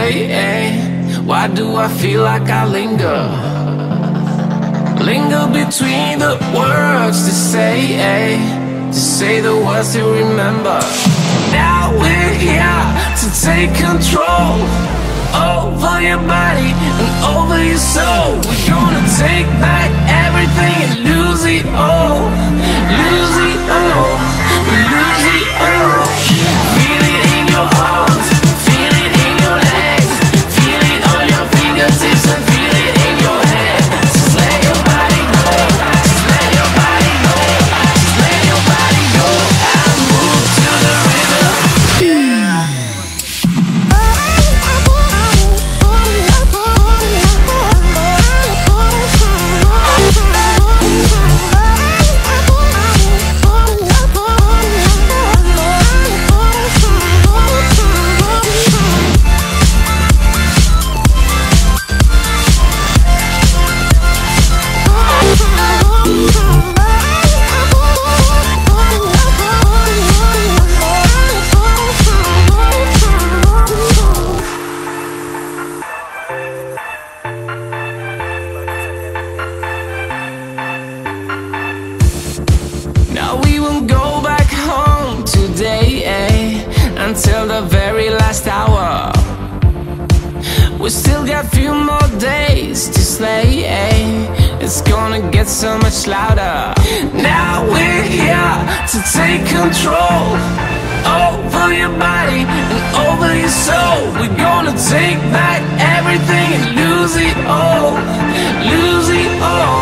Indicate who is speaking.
Speaker 1: Why do I feel like I linger? Linger between the words to say the words to remember. Now we're here to take control over your body and over your soul. We're gonna take back everything and lose it all. Lose it all. Lose it all. Feel it in your arms, feel it in your legs, feel it on your fingertips and feel it in your head. Just let your body go, just let your body go, just let your body go and move to the rhythm. Until the very last hour. We still got a few more days to slay. It's gonna get so much louder. Now we're here to take control over your body and over your soul. We're gonna take back everything and lose it all. Lose it all.